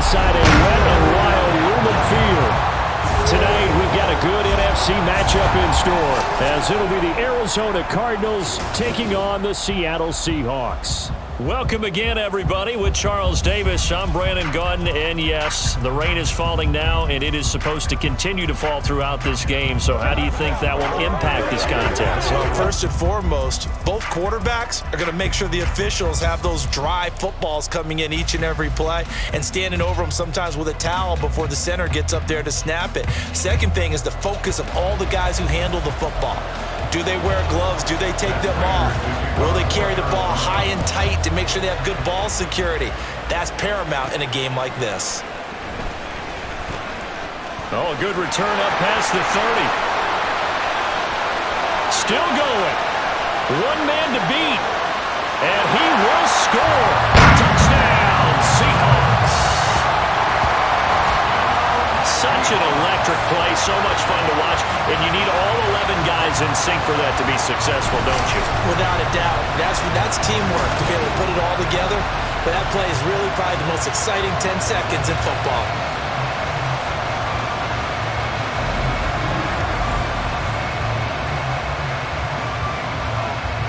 inside a wet and wild Lumen Field. Tonight, we've got a good NFC matchup in store, as it'll be the Arizona Cardinals taking on the Seattle Seahawks. Welcome again, everybody, with Charles Davis. I'm Brandon Gunn, and yes, the rain is falling now, and it is supposed to continue to fall throughout this game. So how do you think that will impact this contest? Well, first and foremost, both quarterbacks are going to make sure the officials have those dry footballs coming in each and every play and standing over them sometimes with a towel before the center gets up there to snap it. Second thing is the focus of all the guys who handle the football. Do they wear gloves? Do they take them off? Will they carry the ball high and tight to make sure they have good ball security? That's paramount in a game like this. Oh, a good return up past the 30. Still going. One man to beat. And he will score. Touchdown, Seahawks. Such an electric play, so much fun to watch, and you need all 11 guys in sync for that to be successful, don't you? Without a doubt. That's teamwork to be able to put it all together. But that play is really probably the most exciting 10 seconds in football.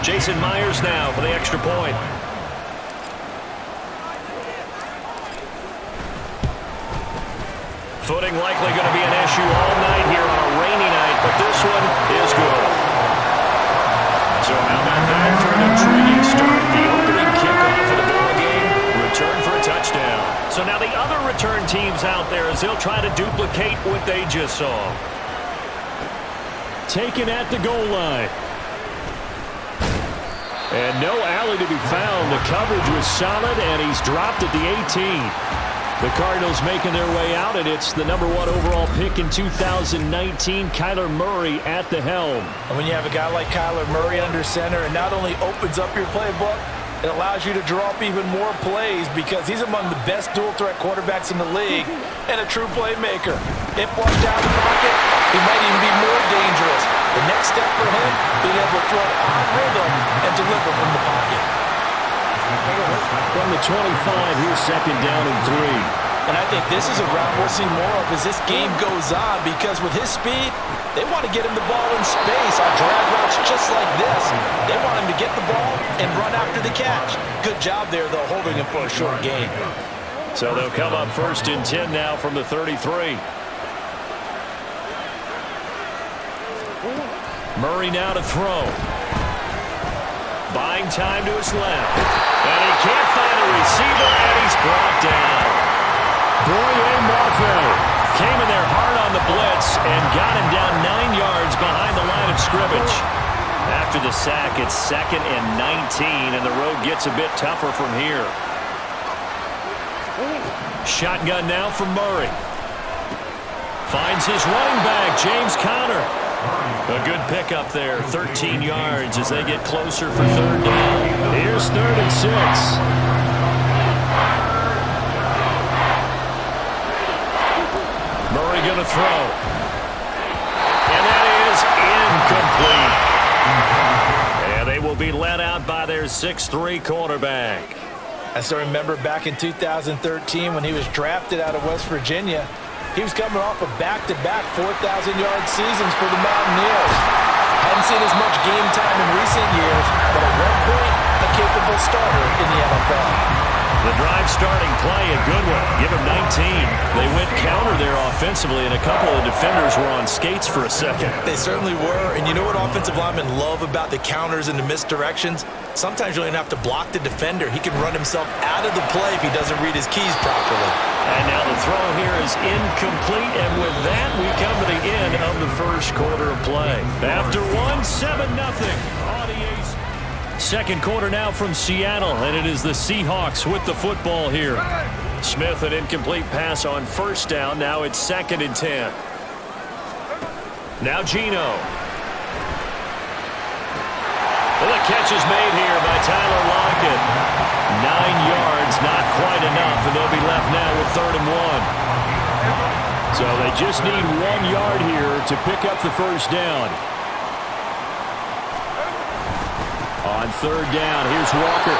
Jason Myers now for the extra point. Footing likely going to be an issue all night here on a rainy night, but this one is good. So how about that for an intriguing start? The opening kickoff of the ball game, return for a touchdown. So now the other return teams out there as they'll try to duplicate what they just saw. Taken at the goal line. And no alley to be found. The coverage was solid, and he's dropped at the 18. The Cardinals making their way out, and it's the #1 overall pick in 2019, Kyler Murray at the helm. And when you have a guy like Kyler Murray under center, it not only opens up your playbook, it allows you to draw up even more plays because he's among the best dual-threat quarterbacks in the league and a true playmaker. If flushed out of the pocket, he might even be more dangerous. The next step for him, being able to throw on rhythm and deliver from the pocket. From the 25, here's second down and 3. And I think this is a route we'll see more of as this game goes on because with his speed, they want to get him the ball in space on drag routes just like this. They want him to get the ball and run after the catch. Good job there, though, holding him for a short gain. So they'll come up first and 10 now from the 33. Murray now to throw. Buying time to his left. And he can't find a receiver, and he's brought down. Boye Mafe came in there hard on the blitz and got him down 9 yards behind the line of scrimmage. After the sack, it's 2nd and 19, and the road gets a bit tougher from here. Shotgun now from Murray. Finds his running back, James Conner. A good pickup there, 13 yards as they get closer for third down. Here's 3rd and 6. Murray going to throw. And that is incomplete. And they will be let out by their 6'3" quarterback. I still remember back in 2013 when he was drafted out of West Virginia. He was coming off of back-to-back 4,000-yard seasons for the Mountaineers. Hadn't seen as much game time in recent years, but at one point, a capable starter in the NFL. The drive starting play, a good one. Give him 19. They went counter there offensively, and a couple of defenders were on skates for a second. They certainly were, and you know what offensive linemen love about the counters and the misdirections? Sometimes you don't even have to block the defender. He can run himself out of the play if he doesn't read his keys properly. And now the throw here is incomplete, and with that, we come to the end of the first quarter of play. After one, 7-0 on the A's. Second quarter now from Seattle, and it is the Seahawks with the football here. Smith, an incomplete pass on first down. Now it's 2nd and 10. Now Geno. Well, the catch is made here by Tyler Lockett. 9 yards, not quite enough, and they'll be left now with 3rd and 1. So they just need 1 yard here to pick up the first down. On 3rd down, here's Walker.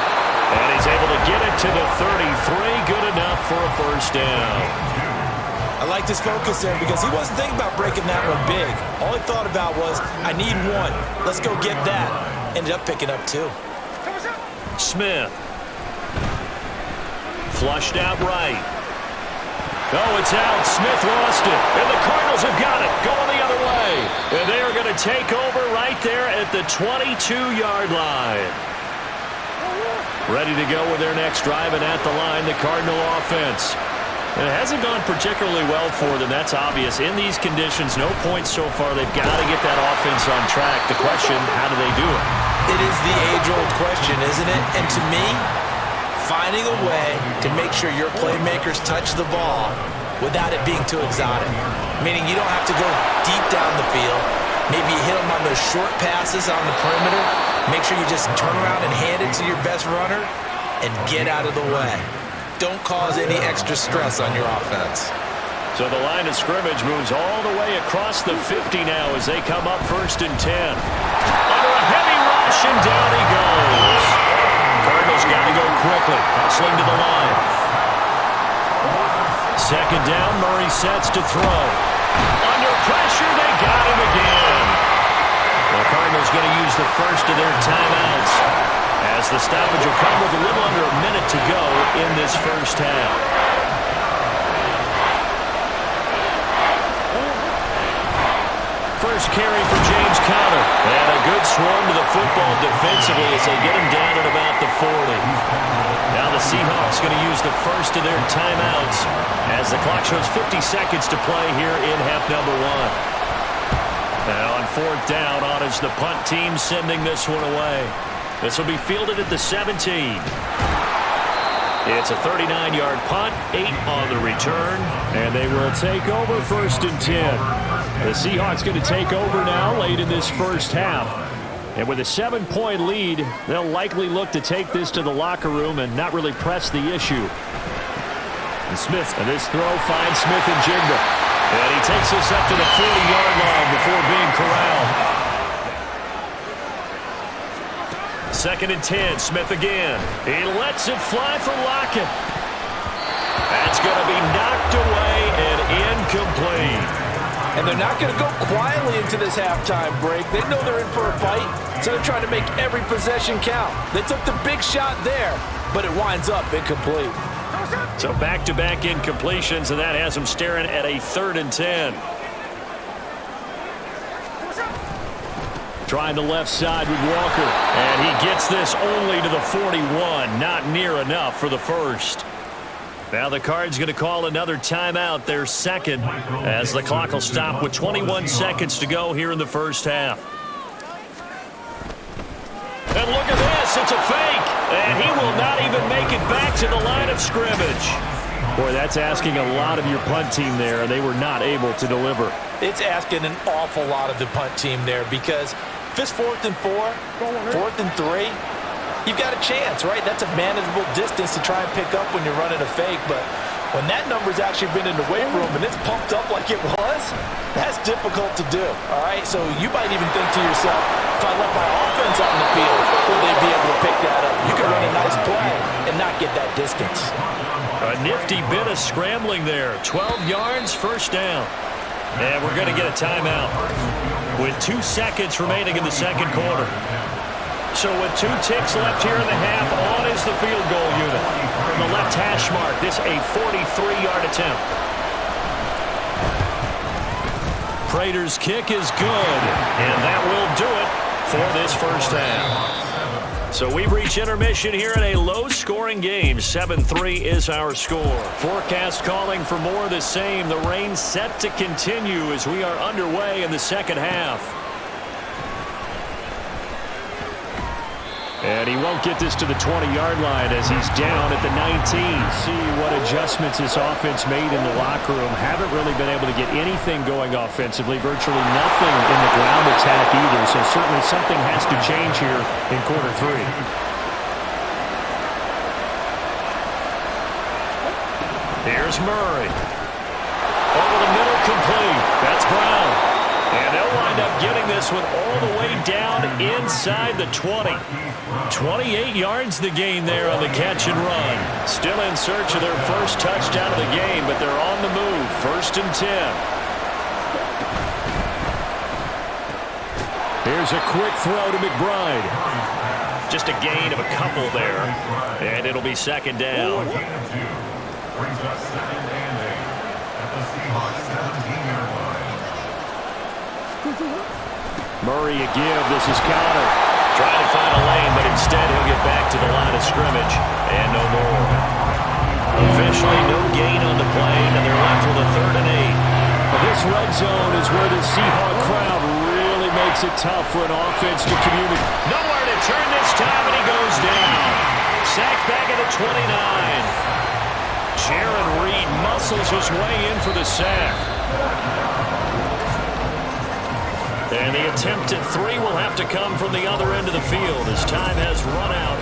And he's able to get it to the 33. Good enough for a first down. I like this focus there because he wasn't thinking about breaking that one big. All he thought about was, I need one. Let's go get that. Ended up picking up two. Smith. Flushed out right. Oh, it's out. Smith lost it. And the Cardinals have got it. Going the other way. And they are going to take over right there at the 22-yard line. Ready to go with their next drive, and at the line, the Cardinal offense. And it hasn't gone particularly well for them. That's obvious. In these conditions, no points so far. They've got to get that offense on track. The question, how do they do it? It is the age-old question, isn't it? And to me, finding a way to make sure your playmakers touch the ball without it being too exotic. Meaning you don't have to go deep down the field. Maybe you hit them on those short passes on the perimeter. Make sure you just turn around and hand it to your best runner and get out of the way. Don't cause any extra stress on your offense. So the line of scrimmage moves all the way across the 50 now as they come up 1st and 10. Under a heavy rush, and down he goes. Cardinals got to go quickly, hustling to the line. 2nd down, Murray sets to throw. Under pressure, they got him again. The Cardinals going to use the first of their timeouts, as the stoppage will come with a little under a minute to go in this first half. First carry for James Conner. And a good swarm to the football defensively as they get him down at about the 40. Now the Seahawks going to use the first of their timeouts as the clock shows 50 seconds to play here in half number 1. Now on 4th down, on is the punt team sending this one away. This will be fielded at the 17. It's a 39-yard punt, 8 on the return, and they will take over 1st and 10. The Seahawks going to take over now late in this first half. And with a 7-point lead, they'll likely look to take this to the locker room and not really press the issue. And Smith, and this throw finds Smith and Jigba. And he takes this up to the 40-yard line before being corralled. 2nd and 10, Smith again. He lets it fly for Lockett. That's going to be knocked away and incomplete. And they're not going to go quietly into this halftime break. They know they're in for a fight, so they're trying to make every possession count. They took the big shot there, but it winds up incomplete. So back-to-back incompletions, and that has them staring at a 3rd and 10. Trying the left side with Walker, and he gets this only to the 41. Not near enough for the first. Now the Cards going to call another timeout, their second, as the clock will stop with 21 seconds to go here in the first half. And look at this, it's a fake, and he will not even make it back to the line of scrimmage. Boy, that's asking a lot of your punt team there, and they were not able to deliver. It's asking an awful lot of the punt team there, because if it's 4th and 4, 4th and 3, you've got a chance, right? That's a manageable distance to try and pick up when you're running a fake, but when that number's actually been in the weight room and it's pumped up like it was, that's difficult to do, all right? So you might even think to yourself, if I let my offense out in the field, will they be able to pick that up? You can run a nice play and not get that distance. A nifty bit of scrambling there. 12 yards, first down. And we're going to get a timeout with 2 seconds remaining in the second quarter. So with 2 ticks left here in the half, on is the field goal unit. From the left hash mark, this a 43-yard attempt. Prater's kick is good, and that will do it for this first half. So we've reached intermission here in a low-scoring game. 7-3 is our score. Forecast calling for more of the same. The rain set to continue as we are underway in the second half. And he won't get this to the 20-yard line as he's down at the 19. See what adjustments this offense made in the locker room. Haven't really been able to get anything going offensively. Virtually nothing in the ground attack either. So certainly something has to change here in quarter 3. Here's Murray. Over the middle, complete. That's Brown. And they'll wind up getting this one all the way down inside the 20. 28 yards the gain there on the catch and run. Still in search of their first touchdown of the game, but they're on the move. 1st and 10. Here's a quick throw to McBride. Just a gain of a couple there, and it'll be 2nd down. Murray a give. This is Connor. Trying to find a lane, but instead he'll get back to the line of scrimmage, and no more. Officially no gain on the play, and they're left with a 3rd and 8. Well, this red zone is where the Seahawk crowd really makes it tough for an offense to communicate. Nowhere to turn this time, and he goes down. Sacked back at the 29. Jaron Reed muscles his way in for the sack. And the attempt at 3 will have to come from the other end of the field as time has run out.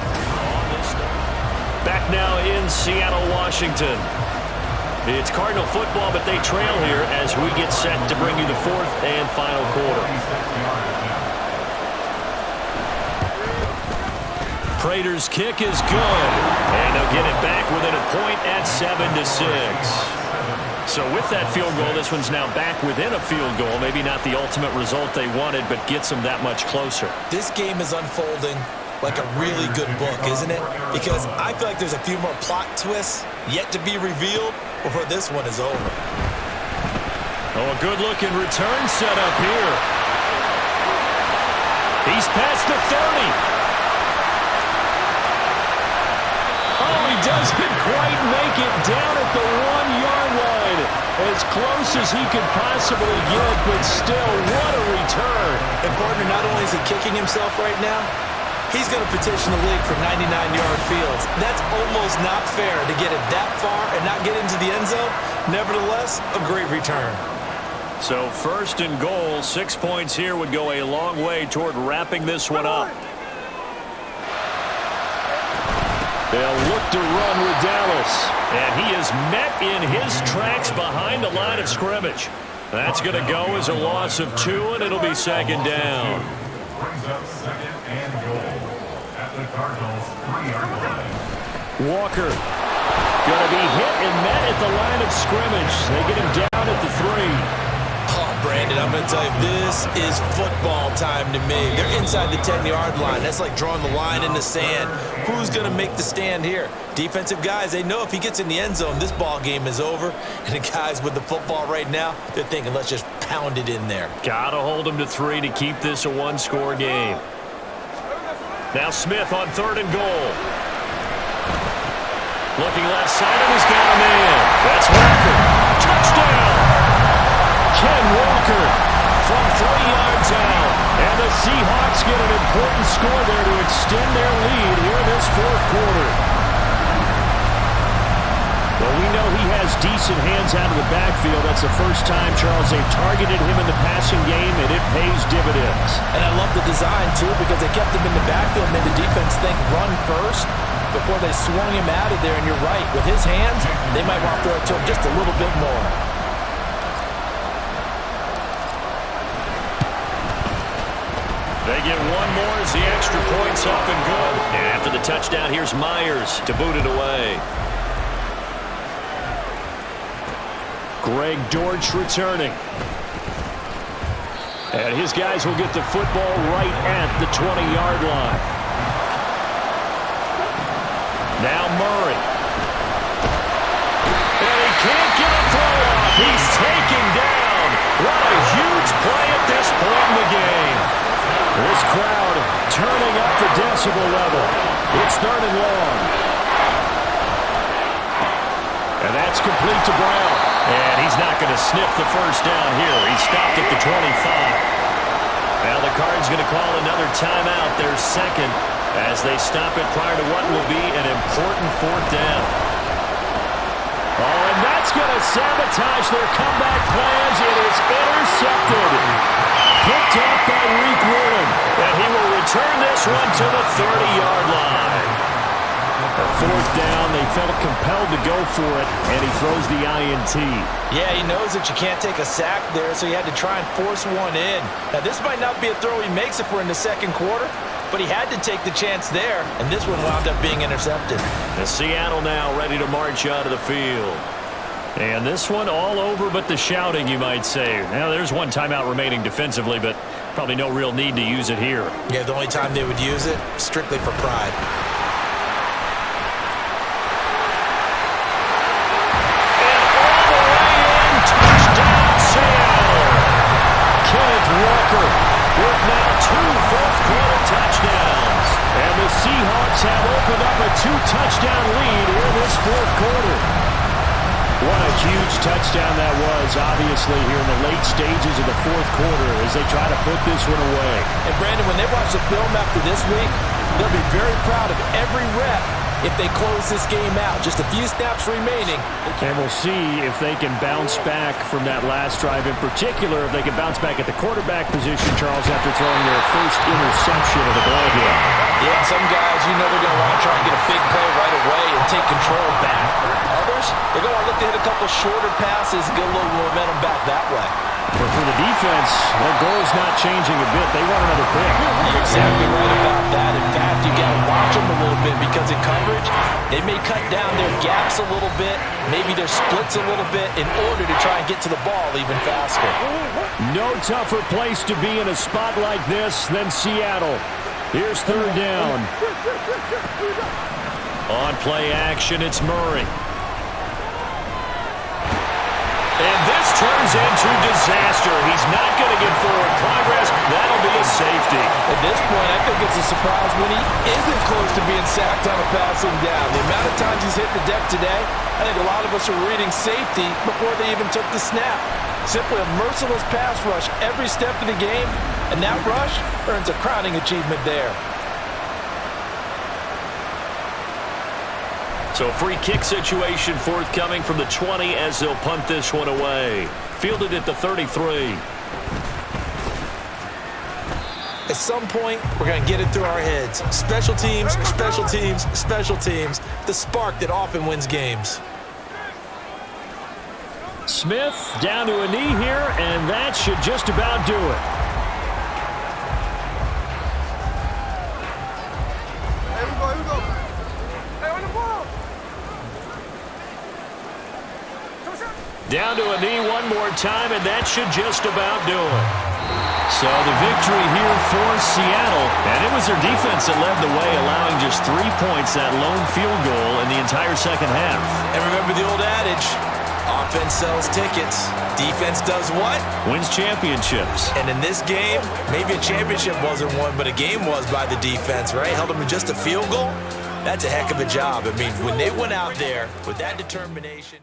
Back now in Seattle, Washington. It's Cardinal football, but they trail here as we get set to bring you the 4th and final quarter. Prater's kick is good, and they'll get it back within a point at 7-6. So with that field goal, this one's now back within a field goal. Maybe not the ultimate result they wanted, but gets them that much closer. This game is unfolding like a really good book, isn't it? Because I feel like there's a few more plot twists yet to be revealed before this one is over. Oh, a good-looking return set up here. He's past the 30. Oh, he doesn't quite make it down at the 1-yard line. As close as he could possibly get, but still, what a return. And partner, not only is he kicking himself right now, he's going to petition the league for 99-yard fields. That's almost not fair to get it that far and not get into the end zone. Nevertheless, a great return. So 1st and goal, 6 points here would go a long way toward wrapping this one up. They'll look to run with Dallas. And he is met in his tracks behind the line of scrimmage. That's going to go as a loss of 2, and it'll be 2nd down. Brings up 2nd and goal at the Cardinals 3-yard line. Walker going to be hit and met at the line of scrimmage. They get him down at the 3. Oh, Brandon, I'm going to tell you, this is football time to me. They're inside the 10-yard line. That's like drawing the line in the sand. Who's going to make the stand here? Defensive guys, they know if he gets in the end zone, this ball game is over. And the guys with the football right now, they're thinking, let's just pound it in there. Got to hold him to 3 to keep this a one-score game. Now Smith on 3rd and goal. Looking left side, and he's got him in. That's Walker. Touchdown! Ken Walker from 3 yards out. And the Seahawks get an important score there to extend their lead here in this 4th quarter. Well, we know he has decent hands out of the backfield. That's the first time, Charles, they've targeted him in the passing game, and it pays dividends. And I love the design, too, because they kept him in the backfield and made the defense think run first before they swung him out of there. And you're right, with his hands, they might want to throw it to him just a little bit more. They get one more as the extra point's up and good. And after the touchdown, here's Myers to boot it away. Greg Dortch returning. And his guys will get the football right at the 20-yard line. Now Murray. And he can't get a throw off. He's taken down. What a huge play at this point in the game. This crowd turning up the decibel level. It's 3rd and long. And that's complete to Brown. And he's not going to sniff the first down here. He stopped at the 25. Now the Cards going to call another timeout, their 2nd, as they stop it prior to what will be an important 4th down. Oh, and that's going to sabotage their comeback plans. It is intercepted. Picked off by Reek Woolen. And he will return this one to the 30-yard line. Fourth down, they felt compelled to go for it, and he throws the INT. Yeah, he knows that you can't take a sack there, so he had to try and force one in. Now, this might not be a throw he makes if we're in the second quarter, but he had to take the chance there, and this one wound up being intercepted. And Seattle now ready to march out of the field. And this one all over but the shouting, you might say. Now, there's one timeout remaining defensively, but probably no real need to use it here. Yeah, the only time they would use it, strictly for pride. With now 2 fourth-quarter touchdowns. And the Seahawks have opened up a 2-touchdown lead here in this fourth quarter. What a huge touchdown that was, obviously, here in the late stages of the fourth quarter as they try to put this one away. And, Brandon, when they watch the film after this week, they'll be very proud of every rep if they close this game out. Just a few snaps remaining. And we'll see if they can bounce back from that last drive, in particular if they can bounce back at the quarterback position, Charles, after throwing their first interception of the ballgame. Yeah, some guys, you know they're going to want to try and get a big play right away and take control back. Others, they're going to look to hit a couple shorter passes and get a little momentum back that way. But for the defense, their goal's not changing a bit. They want another pick. You're exactly right about that. In fact, you got to watch them a little bit because in coverage, they may cut down their gaps a little bit, maybe their splits a little bit in order to try and get to the ball even faster. No tougher place to be in a spot like this than Seattle. Here's third down. On play action, it's Murray. And this turns into disaster. He's not going to get forward progress. That'll be a safety. At this point, I think it's a surprise when he isn't close to being sacked on a passing down. The amount of times he's hit the deck today, I think a lot of us are reading safety before they even took the snap. Simply a merciless pass rush every step of the game, and that rush earns a crowning achievement there. So free kick situation forthcoming from the 20 as they'll punt this one away. Fielded at the 33. At some point, we're going to get it through our heads. Special teams, special teams, special teams. The spark that often wins games. Smith down to a knee here, and that should just about do it. Down to a knee one more time, and that should just about do it. So the victory here for Seattle, and it was their defense that led the way, allowing just 3 points, that lone field goal in the entire second half. And remember the old adage, offense sells tickets. Defense does what? Wins championships. And in this game, maybe a championship wasn't won, but a game was by the defense, right? Held them to just a field goal. That's a heck of a job. I mean, when they went out there with that determination.